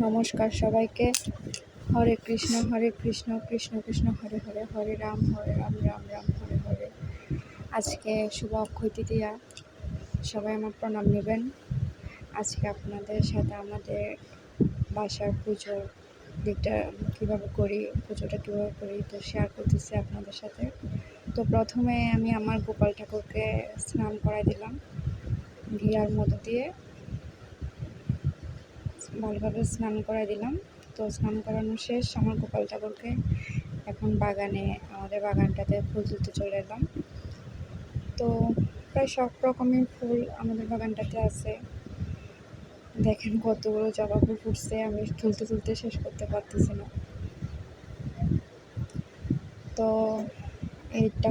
নমস্কার সবাইকে। হরে কৃষ্ণ কৃষ্ণ কৃষ্ণ হরে হরে, হরে রাম রাম রাম হরে হরে। আজকে শুভ অক্ষয় তৃতীয়া, সবাই আমার প্রণাম নেবেন। আজকে আপনাদের সাথে আমাদের বাসার পুজোর দিকটা কীভাবে করি, পুজোটা কীভাবে করি তো শেয়ার করতেছি আপনাদের সাথে। তো প্রথমে আমি আমার গোপাল ঠাকুরকে স্নান করাই দিলাম ঘিয়ার মধ্যে দিয়ে, ভালোভাবে স্নান করাই দিলাম। তো স্নান করানো শেষ আমার গোপাল ঠাকুরকে। এখন আমাদের বাগানটাতে ফুল তুলতে চলে এলাম। তো প্রায় সব রকমের ফুল আমাদের বাগানটাতে আছে। দেখেন কতগুলো জবা ফুল ফুটছে, আমি তুলতে শেষ করতে পারতেছি না। তো এইটা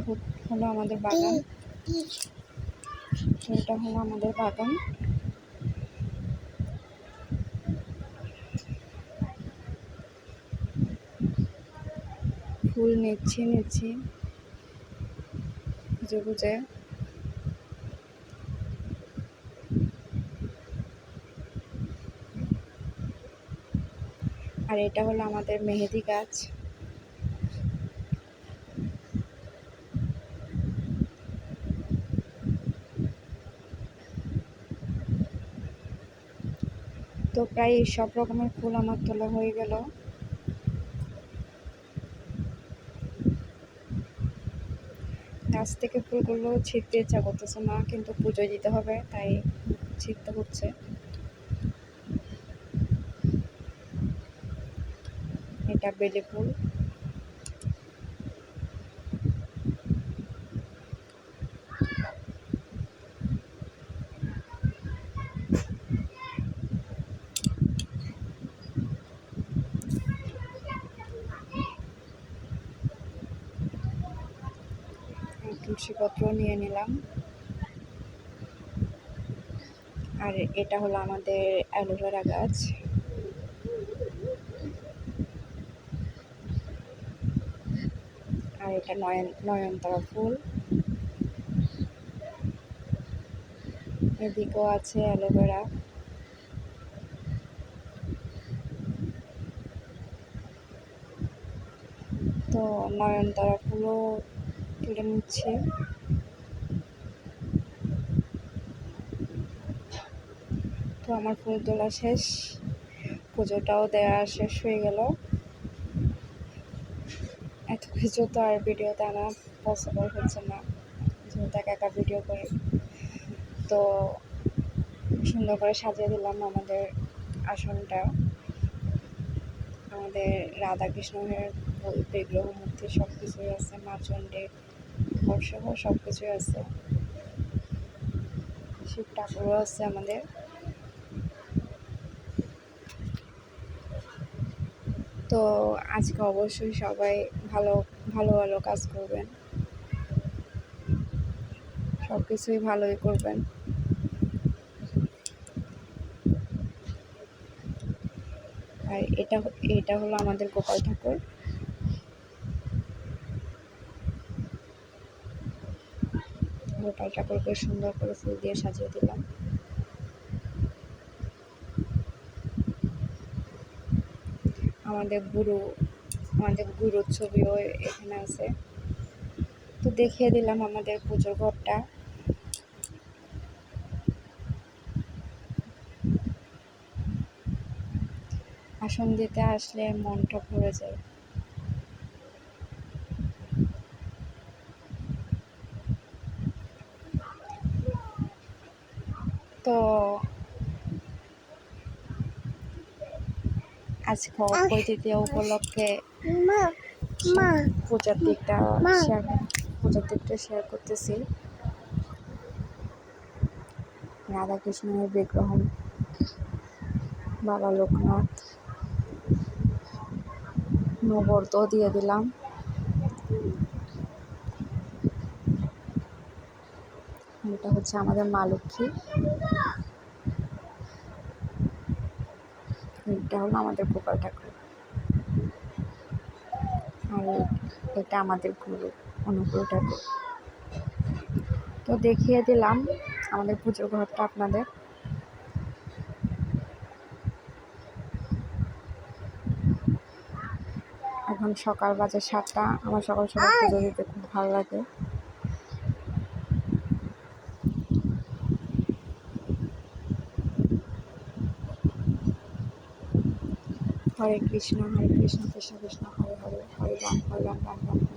হলো আমাদের বাগান, ফুল নিচ্ছি বুঝে আর এটা হলো আমাদের মেহেদি গাছ। তো প্রায় সব রকমের ফুল আমার তোলা হয়ে গেল। গাছ থেকে ফুলগুলো ছিঁড়তে ইচ্ছা করতেছে না, কিন্তু পুজোয় দিতে হবে তাই ছিঁড়তে হচ্ছে। এটা বেলি ফুল। তুলসীপত্র নিয়ে নিলাম। আর এটা হলো আমাদের অ্যালোভেরা গাছ। আর এটা নয়নতারা ফুল। এদিকেও আছে অ্যালোভেরা। তো নয়নতারা ফুলও তুলে নিচ্ছে। তো আমার ফুল তোলা শেষ, পুজোটাও দেওয়া শেষ হয়ে গেল। এত কিছু তো আর ভিডিওতে আনা পসিবল হচ্ছে না, যেহেতু একা ভিডিও করি। তো সুন্দর করে সাজিয়ে দিলাম আমাদের আসনটা। আমাদের রাধাকৃষ্ণের বিগ্রহ মূর্তি সব কিছুই আছে, মা চণ্ডীর সহ সব কিছুই আছে, শিব ঠাকুরও আছে আমাদের। তো আজকে অবশ্যই সবাই ভালো ভালো কাজ করবেন, সব কিছুই ভালোই করবেন। আর এটা হলো আমাদের গোপাল ঠাকুর। গোপাল ঠাকুরকে সুন্দর করে ফুল দিয়ে সাজিয়ে দিলাম। আমাদের গুরুর ছবিও এখানে আছে। তো দেখিয়ে দিলাম আমাদের পুজোর ঘরটা। আসন দিতে আসলে মনটা ভরে যায়। তো আজকে অক্ষয় তৃতীয়া উপলক্ষে পূজার দিকটা শেয়ার করতেছি। রাধাকৃষ্ণের বিগ্রহ, বাবা লোকনাথ, নবরত দিয়ে দিলাম। এটা হচ্ছে আমাদের মা লক্ষ্মী। এটা হলো আমাদের গোপাল ঠাকুর। আর এটা আমাদের গুরু অনুকূল ঠাকুর। তো দেখিয়ে দিলাম আমাদের পুজোর ঘরটা আপনাদের। এখন সকাল বাজে 7টা। আমার সকাল সকাল পুজো দিতে খুব ভালো লাগে। হরে কৃষ্ণ কৃষ্ণ কৃষ্ণ হরে হরে, হরে রাম রাম রাম।